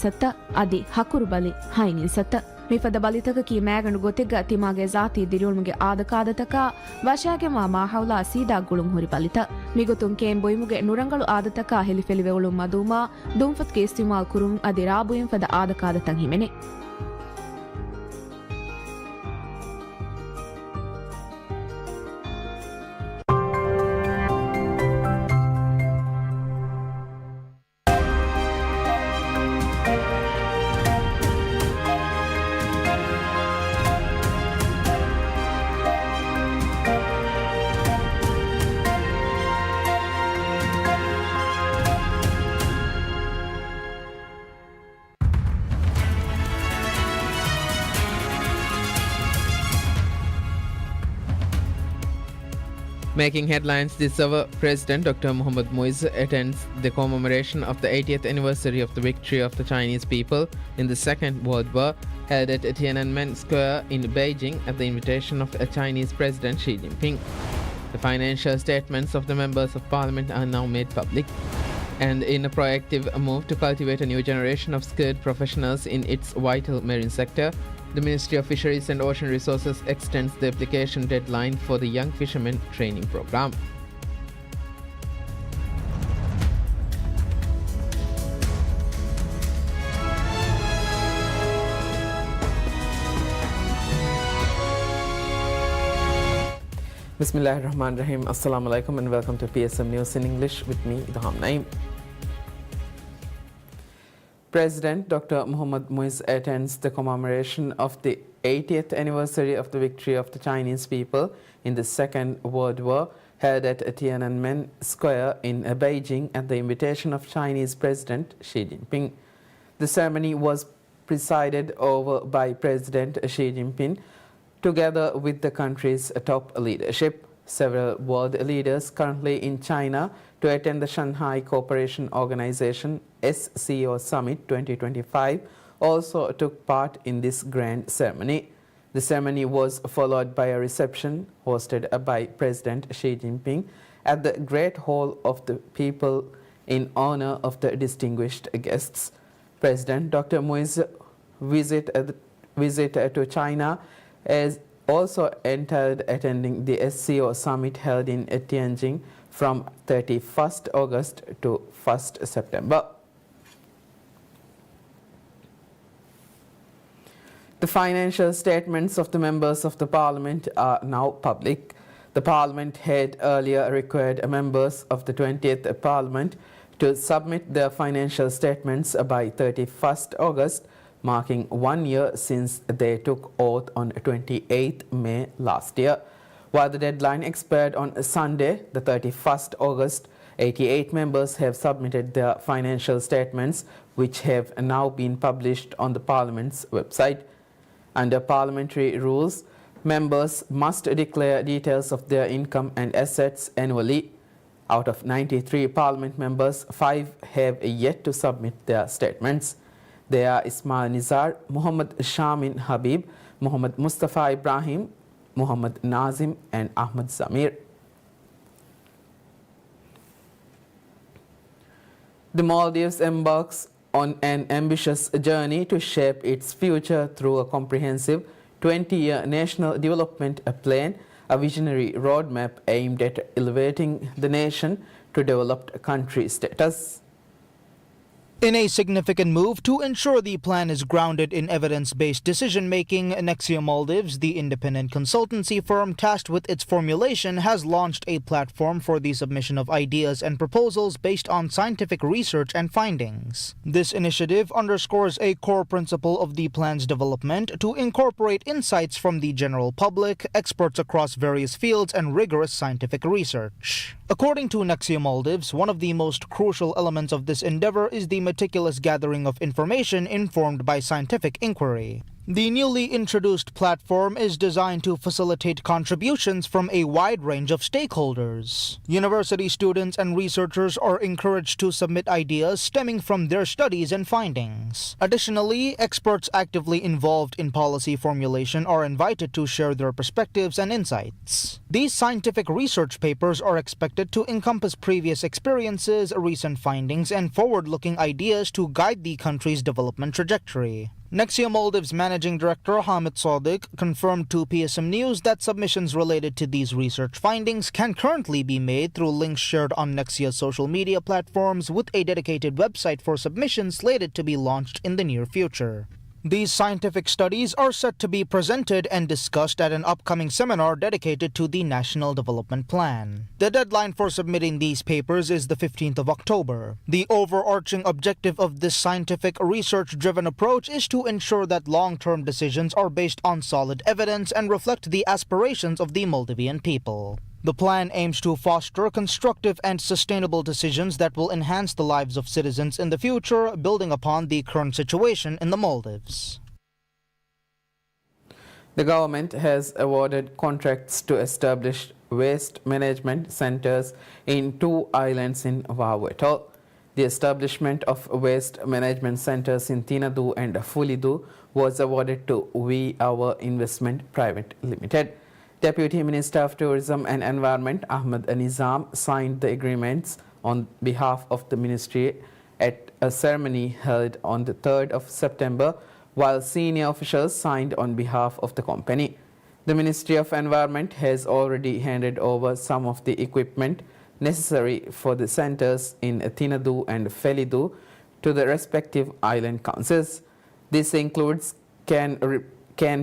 ಸತ್ತ ಅದಿ ಹಕುರು ಬಲಿ ಹೈನಿನ್ ಸತ್ತ ಮಿಫದ ಬಲಿತಕ ಕಿ ಮ್ಯಾಗಂಡು ಗೊತೆಗ್ಗ ತಿಮಾಗೆ ಜಾತಿ ದಿರಿಯುಳ್ಮುಗೆ ಆದಕಾದತಕ ವಶಾಗೆ ಮಾ ಹೌಲಾ ಸೀದಾ ಗುಳುಂ ಹುರಿ ಬಲಿತ ಮಿಗುತುಂ ಕೇಂ ಬೊಯ್ಮುಗೆ ನುರಂಗಳು ಆದತಕ ಹೆಲಿಫೆಲಿವೆವುಳು ಮದುಮಾ ದುಂಫತ್ ಕೆ ಇಸ್ತಿಮಾಲ್ ಕುರುಂ ಅದಿ ರಾಬುಯಂ ಫದ ಆದಕಾದತಂ ಹಿಮೆನೆ Making headlines this hour, President Dr. Mohammad Muiz attends the commemoration of the 80th anniversary of the victory of the Chinese people in the Second World War, held at Tiananmen Square in Beijing at the invitation of Chinese President Xi Jinping. The financial statements of the members of parliament are now made public. And in a proactive move to cultivate a new generation of skilled professionals in its vital marine sector, the Ministry of Fisheries and Ocean Resources extends the application deadline for the Young Fishermen Training Program. Bismillahirrahmanirrahim. Assalamu alaikum and welcome to PSM News in English with me, Idham Naim. President Dr. Mohammad Muiz attends the commemoration of the 80th anniversary of the victory of the Chinese people in the Second World War, held at Tiananmen Square in Beijing at the invitation of Chinese President Xi Jinping. The ceremony was presided over by President Xi Jinping together with the country's top leadership. Several world leaders currently in China to attend the Shanghai Cooperation Organization SCO Summit 2025 also took part in this grand ceremony. The ceremony was followed by a reception hosted by President Xi Jinping at the Great Hall of the People in honor of the distinguished guests. President Dr. Muiz's visit to China is also entailed attending the SCO Summit held in Tianjin from 31st August to 1st September. The financial statements of the members of the parliament are now public. The parliament had earlier required members of the 20th parliament to submit their financial statements by 31st August, marking 1 year since they took oath on 28th May last year. While the deadline expired on Sunday, the 31st August, 88 members have submitted their financial statements, which have now been published on the Parliament's website. Under parliamentary rules, members must declare details of their income and assets annually. Out of 93 Parliament members, 5 have yet to submit their statements. They are Ismail Nizar, Muhammad Shamin Habib, Muhammad Mustafa Ibrahim, Muhammad Nazim and Ahmad Zamir. The Maldives embarks on an ambitious journey to shape its future through a comprehensive 20-year national development plan, a visionary roadmap aimed at elevating the nation to developed country status. In a significant move to ensure the plan is grounded in evidence-based decision-making, Nexia Maldives, the independent consultancy firm tasked with its formulation, has launched a platform for the submission of ideas and proposals based on scientific research and findings. This initiative underscores a core principle of the plan's development to incorporate insights from the general public, experts across various fields, and rigorous scientific research. According to Nexia Maldives, one of the most crucial elements of this endeavor is the meticulous gathering of information informed by scientific inquiry. The newly introduced platform is designed to facilitate contributions from a wide range of stakeholders. University students and researchers are encouraged to submit ideas stemming from their studies and findings. Additionally, experts actively involved in policy formulation are invited to share their perspectives and insights. These scientific research papers are expected to encompass previous experiences, recent findings, and forward-looking ideas to guide the country's development trajectory. Nexia Maldives Managing Director Hamid Sadiq confirmed to PSM News that submissions related to these research findings can currently be made through links shared on Nexia's social media platforms, with a dedicated website for submissions slated to be launched in the near future. These scientific studies are set to be presented and discussed at an upcoming seminar dedicated to the National Development Plan. The deadline for submitting these papers is the 15th of October. The overarching objective of this scientific research-driven approach is to ensure that long-term decisions are based on solid evidence and reflect the aspirations of the Maldivian people. The plan aims to foster constructive and sustainable decisions that will enhance the lives of citizens in the future, building upon the current situation in the Maldives. The government has awarded contracts to establish waste management centers in 2 islands in Vanuatu. The establishment of waste management centers in Tinadu and Fulidu was awarded to We Our Investment Private Limited. Deputy Minister of Tourism and Environment Ahmed Nizam signed the agreements on behalf of the ministry at a ceremony held on the 3rd of September, while senior officials signed on behalf of the company. The Ministry of Environment has already handed over some of the equipment necessary for the centers in Tinadu and Felidu to the respective island councils. This includes can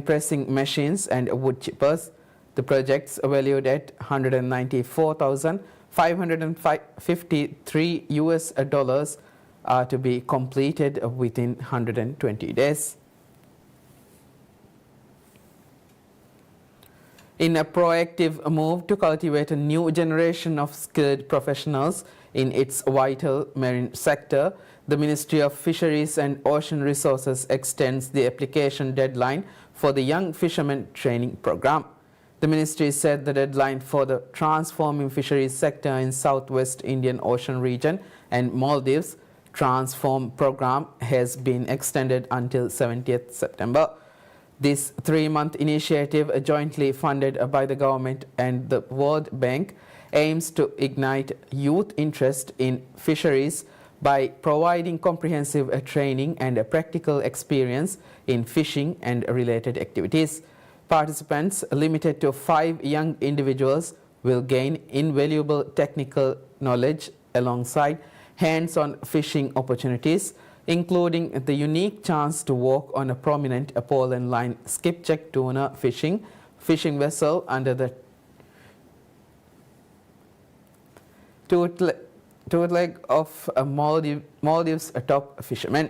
pressing machines and wood chippers. The projects valued at $194,553 are to be completed within 120 days. In a proactive move to cultivate a new generation of skilled professionals in its vital marine sector, the Ministry of Fisheries and Ocean Resources extends the application deadline for the Young Fishermen Training Program. The ministry said the deadline for the Transforming Fisheries sector in Southwest Indian Ocean region and Maldives Transform program has been extended until 70th September. This 3-month initiative, jointly funded by the government and the World Bank, aims to ignite youth interest in fisheries by providing comprehensive training and a practical experience in fishing and related activities. Participants, limited to 5 young individuals, will gain invaluable technical knowledge alongside hands-on fishing opportunities, including the unique chance to walk on a prominent pole and line skipjack tuna fishing vessel under the tutelage of a Maldives top fisherman.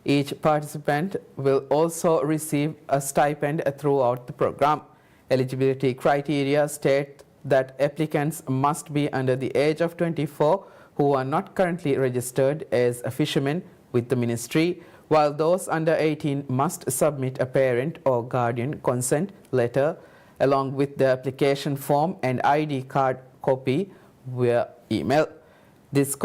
Each participant will also receive a stipend throughout the program. Eligibility criteria state that applicants must be under the age of 24 who are not currently registered as a fisherman with the ministry, while those under 18 must submit a parent or guardian consent letter along with the application form and ID card copy via email. This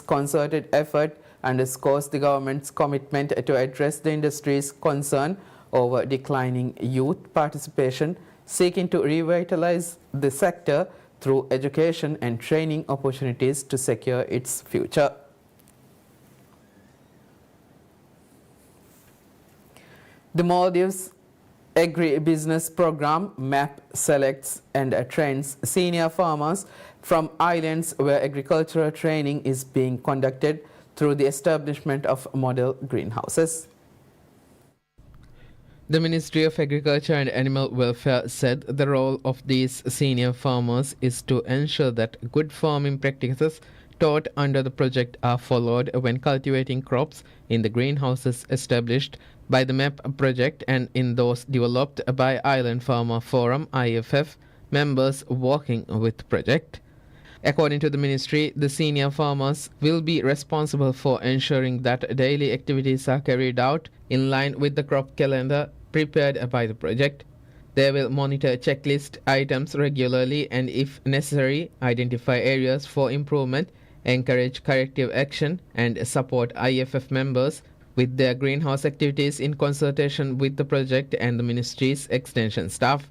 concerted effort underscores the government's commitment to address the industry's concern over declining youth participation, seeking to revitalize the sector through education and training opportunities to secure its future. The Maldives Agri-Business Program MAP selects and trains senior farmers from islands where agricultural training is being conducted through the establishment of model greenhouses. The Ministry of Agriculture and Animal Welfare said the role of these senior farmers is to ensure that good farming practices taught under the project are followed when cultivating crops in the greenhouses established by the MAP project and in those developed by Island Farmer Forum IFF members working with the project. According to the ministry, the senior farmers will be responsible for ensuring that daily activities are carried out in line with the crop calendar prepared by the project. They will monitor checklist items regularly and, if necessary, identify areas for improvement, encourage corrective action, and support IFF members with their greenhouse activities in consultation with the project and the ministry's extension staff.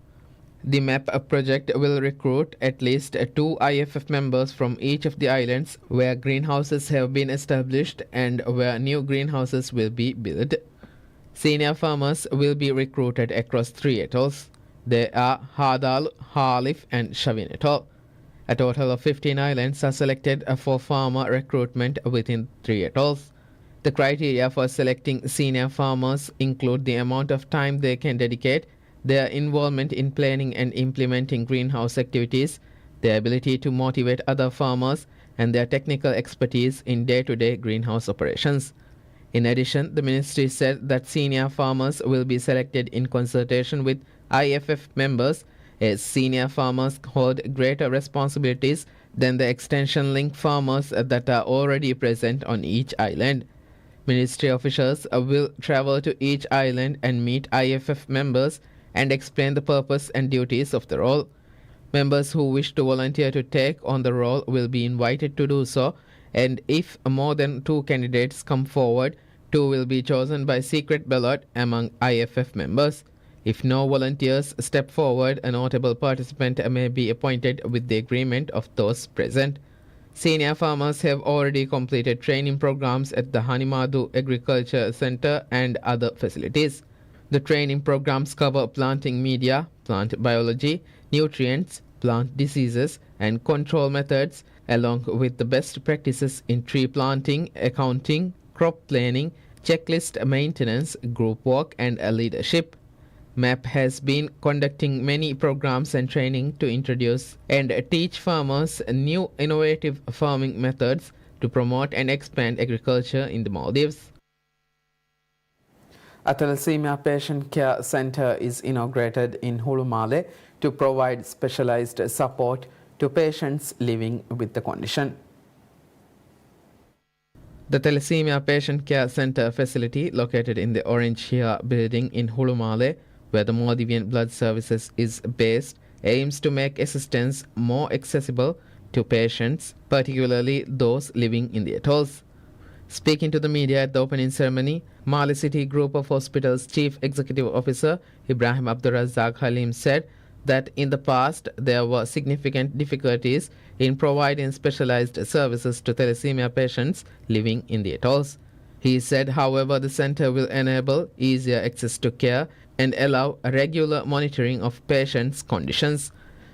The MAP project will recruit at least 2 IFF members from each of the islands where greenhouses have been established and where new greenhouses will be built. Senior farmers will be recruited across 3 atolls. They are Hardal, Harlif, and Shavin atoll. A total of 15 islands are selected for farmer recruitment within 3 atolls. The criteria for selecting senior farmers include the amount of time they can dedicate, their involvement in planning and implementing greenhouse activities, their ability to motivate other farmers, and their technical expertise in day-to-day greenhouse operations. In addition, the ministry said that senior farmers will be selected in consultation with IFF members, as senior farmers hold greater responsibilities than the extension-linked farmers that are already present on each island. Ministry officials will travel to each island and meet IFF members and explain the purpose and duties of the role. Members who wish to volunteer to take on the role will be invited to do so, and if more than 2 candidates come forward, 2 will be chosen by secret ballot among IFF members. If no volunteers step forward, a notable participant may be appointed with the agreement of those present. Senior farmers have already completed training programs at the Hanimadu Agriculture Center and other facilities. The training programs cover planting media, plant biology, nutrients, plant diseases, and control methods, along with the best practices in tree planting, accounting, crop planning, checklist maintenance, group work, and leadership. MAP has been conducting many programs and training to introduce and teach farmers new innovative farming methods to promote and expand agriculture in the Maldives. A thalassemia patient care center is inaugurated in Hulumale to provide specialized support to patients living with the condition. The Thalassemia Patient Care Center facility, located in the Orange Here building in Hulumale, where the Maldivian Blood Services is based, aims to make assistance more accessible to patients, particularly those living in the atolls. Speaking to the media at the opening ceremony, Mali City Group of Hospitals Chief Executive Officer Ibrahim Abdurrazzaq Halim said that in the past there were significant difficulties in providing specialized services to thalassemia patients living in the atolls. He said, however, the center will enable easier access to care and allow a regular monitoring of patients' conditions.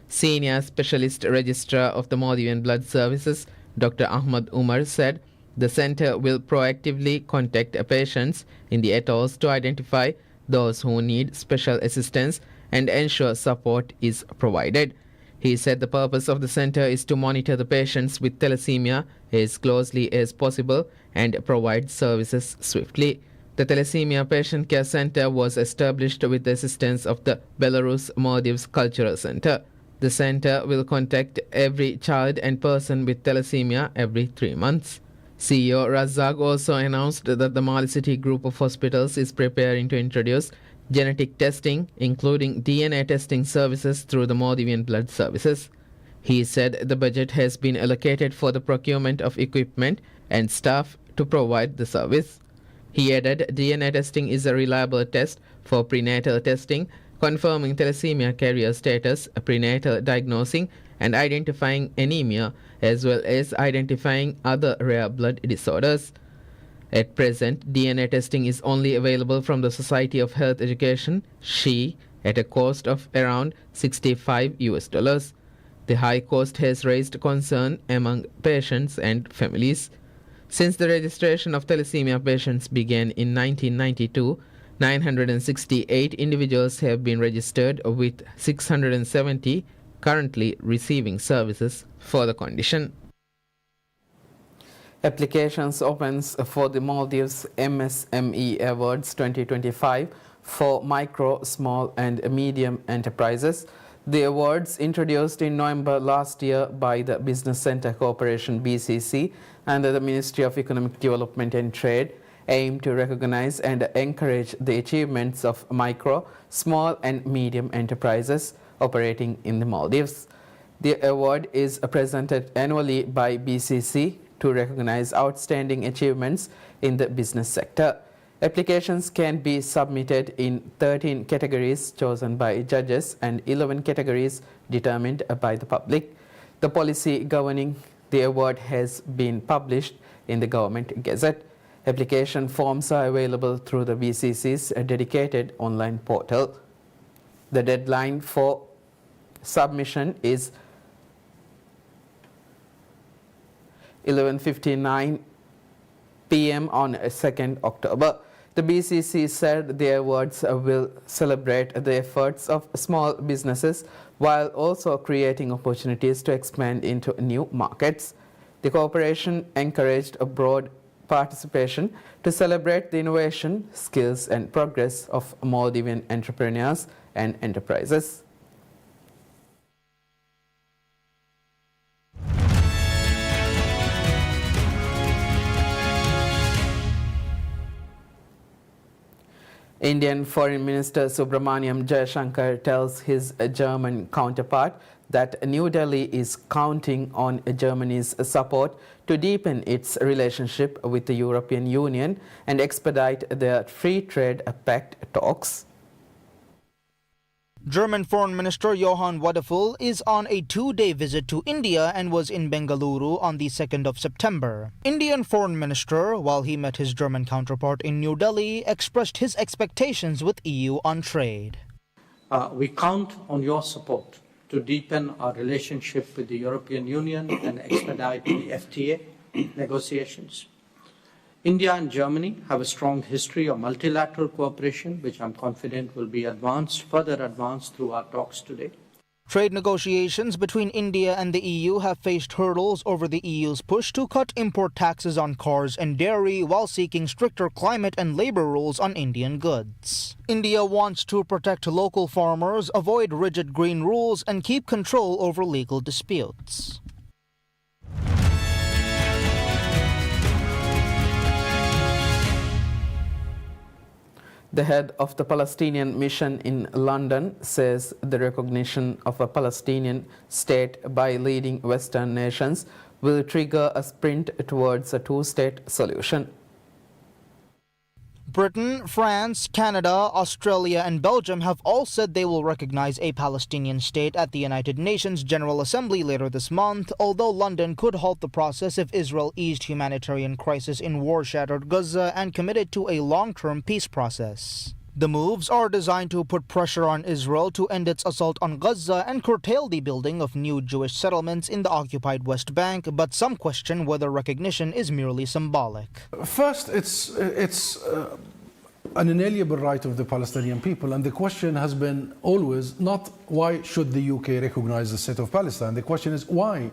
Senior Specialist Registrar of the Maldivian Blood Services, Dr. Ahmad Umar, said the center will proactively contact patients in the atolls to identify those who need special assistance and ensure support is provided. He said the purpose of the center is to monitor the patients with thalassemia as closely as possible and provide services swiftly. The Thalassemia Patient Care Center was established with the assistance of the Belarus Maldives Cultural Center. The center will contact every child and person with thalassemia every 3 months. CEO Razzaq also announced that the Mali City Group of Hospitals is preparing to introduce genetic testing, including DNA testing services through the Maldivian Blood Services. He said the budget has been allocated for the procurement of equipment and staff to provide the service. He added DNA testing is a reliable test for prenatal testing, confirming thalassemia carrier status, prenatal diagnosing, and identifying anemia, as well as identifying other rare blood disorders. At present, DNA testing is only available from the Society of Health Education, SHE, at a cost of around $65. The high cost has raised concern among patients and families. Since the registration of thalassemia patients began in 1992, 968 individuals have been registered, with 670 currently receiving services for the condition. Applications opens for the Maldives MSME Awards 2025 for micro, small and medium enterprises. The awards, introduced in November last year by the Business Centre Corporation BCC and the Ministry of Economic Development and Trade, aim to recognize and encourage the achievements of micro, small and medium enterprises operating in the Maldives. The award is presented annually by BCC to recognize outstanding achievements in the business sector. Applications can be submitted in 13 categories chosen by judges and 11 categories determined by the public. The policy governing the award has been published in the Government Gazette. Application forms are available through the BCC's dedicated online portal. The deadline for submission is 11:59 p.m. on 2nd October. The BCC said the awards will celebrate the efforts of small businesses while also creating opportunities to expand into new markets. The corporation encouraged a broad participation to celebrate the innovation, skills and progress of Maldivian entrepreneurs and enterprises. Indian Foreign Minister Subramaniam Jaishankar tells his German counterpart that New Delhi is counting on Germany's support to deepen its relationship with the European Union and expedite their free trade pact talks. German Foreign Minister Johann Wadephul is on a 2-day visit to India and was in Bengaluru on the 2nd of September. Indian Foreign Minister, while he met his German counterpart in New Delhi, expressed his expectations with EU on trade. We count on your support to deepen our relationship with the European Union and expedite the FTA negotiations. India and Germany have a strong history of multilateral cooperation, which I'm confident will be further advanced through our talks today. Trade negotiations between India and the EU have faced hurdles over the EU's push to cut import taxes on cars and dairy while seeking stricter climate and labor rules on Indian goods. India wants to protect local farmers, avoid rigid green rules, and keep control over legal disputes. The head of the Palestinian mission in London says the recognition of a Palestinian state by leading Western nations will trigger a sprint towards a two-state solution. Britain, France, Canada, Australia and Belgium have all said they will recognize a Palestinian state at the United Nations General Assembly later this month, although London could halt the process if Israel eased humanitarian crisis in war-shattered Gaza and committed to a long-term peace process. The moves are designed to put pressure on Israel to end its assault on Gaza and curtail the building of new Jewish settlements in the occupied West Bank, but some question whether recognition is merely symbolic. First, it's an inalienable right of the Palestinian people, and the question has been always not why should the UK recognize the state of Palestine. The question is why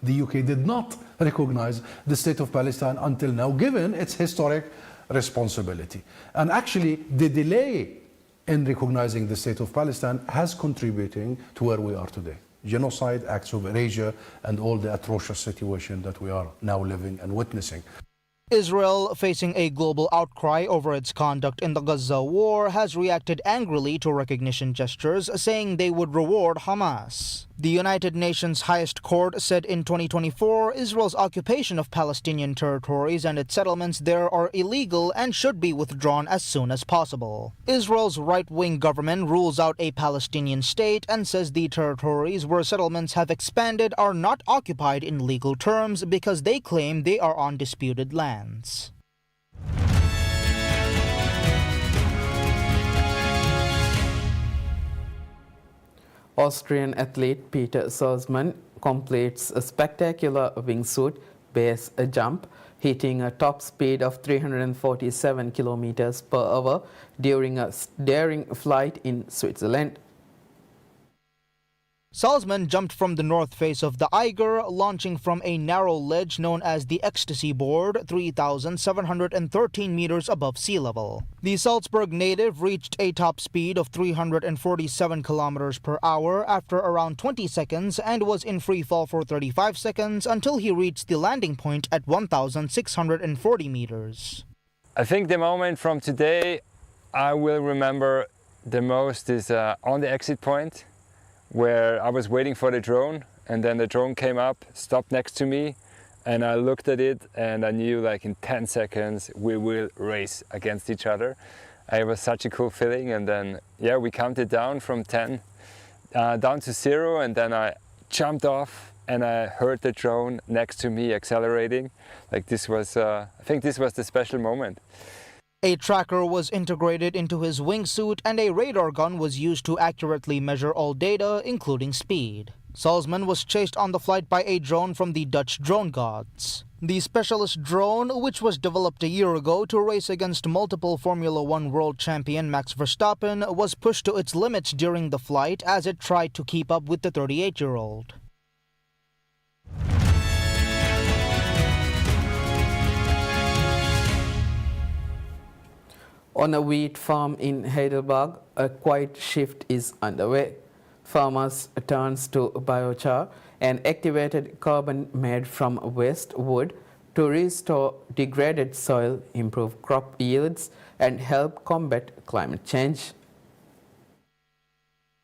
the UK did not recognize the state of Palestine until now, given its historic responsibility. And actually, the delay in recognizing the state of Palestine has contributing to where we are today. Genocide, acts of erasure, and all the atrocious situation that we are now living and witnessing. Israel, facing a global outcry over its conduct in the Gaza war, has reacted angrily to recognition gestures, saying they would reward Hamas. The United Nations highest court said in 2024 Israel's occupation of Palestinian territories and its settlements there are illegal and should be withdrawn as soon as possible. Israel's right-wing government rules out a Palestinian state and says the territories where settlements have expanded are not occupied in legal terms because they claim they are on disputed lands. Austrian athlete Peter Salzmann completes a spectacular wingsuit base jump, hitting a top speed of 347 kilometers per hour during a daring flight in Switzerland. Salzman jumped from the north face of the Eiger, launching from a narrow ledge known as the Ecstasy Board, 3,713 meters above sea level. The Salzburg native reached a top speed of 347 kilometers per hour after around 20 seconds and was in free fall for 35 seconds until he reached the landing point at 1,640 meters. I think the moment from today I will remember the most is on the exit point, where I was waiting for the drone, and then the drone came up, stopped next to me, and I looked at it and I knew like in 10 seconds we will race against each other. It was such a cool feeling, and then we counted down from 10 down to 0, and then I jumped off and I heard the drone next to me accelerating. Like this was, I think this was the special moment. A tracker was integrated into his wingsuit and a radar gun was used to accurately measure all data, including speed. Salzman was chased on the flight by a drone from the Dutch drone gods. The specialist drone, which was developed a year ago to race against multiple Formula One world champion Max Verstappen, was pushed to its limits during the flight as it tried to keep up with the 38-year-old. On a wheat farm in Heidelberg, a quiet shift is underway. Farmers turn to biochar, an activated carbon made from waste wood, to restore degraded soil, improve crop yields, and help combat climate change.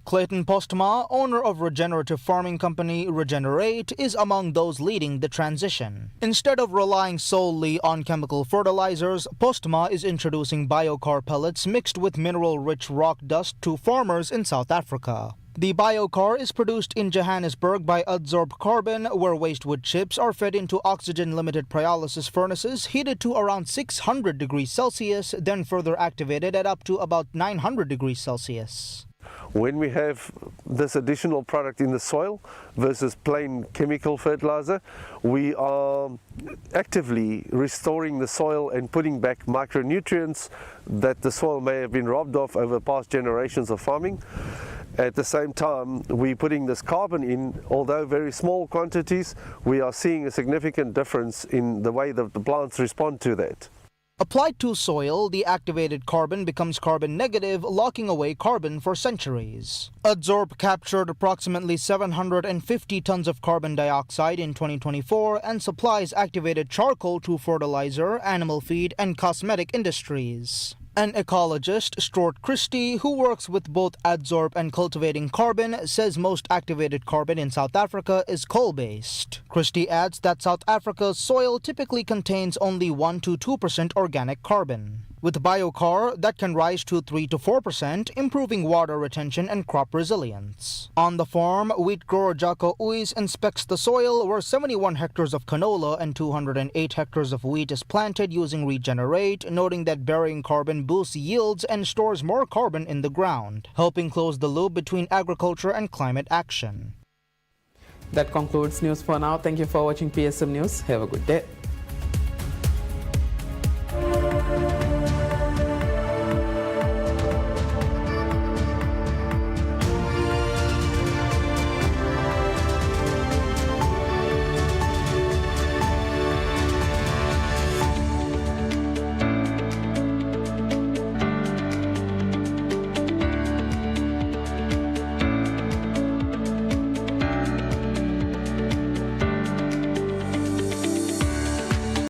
Clayton Postma, owner of regenerative farming company Regenerate, is among those leading the transition. Instead of relying solely on chemical fertilizers, Postma is introducing biochar pellets mixed with mineral-rich rock dust to farmers in South Africa. The biochar is produced in Johannesburg by Adsorb Carbon, where waste wood chips are fed into oxygen-limited pyrolysis furnaces heated to around 600 degrees Celsius, then further activated at up to about 900 degrees Celsius. When we have this additional product in the soil versus plain chemical fertilizer, we are actively restoring the soil and putting back micronutrients that the soil may have been robbed of over past generations of farming. At the same time, we're putting this carbon in, although very small quantities, we are seeing a significant difference in the way that the plants respond to that. Applied to soil, the activated carbon becomes carbon negative, locking away carbon for centuries. Adsorb captured approximately 750 tons of carbon dioxide in 2024 and supplies activated charcoal to fertilizer, animal feed, and cosmetic industries. An ecologist, Stuart Christie, who works with both Adsorb and cultivating carbon, says most activated carbon in South Africa is coal-based. Christie adds that South Africa's soil typically contains only 1 to 2% organic carbon. With biochar, that can rise to 3 to 4%, improving water retention and crop resilience. On the farm, wheat grower Jaco Uys inspects the soil where 71 hectares of canola and 208 hectares of wheat is planted using Regenerate, noting that burying carbon boosts yields and stores more carbon in the ground, helping close the loop between agriculture and climate action. That concludes news for now. Thank you for watching PSM News. Have a good day.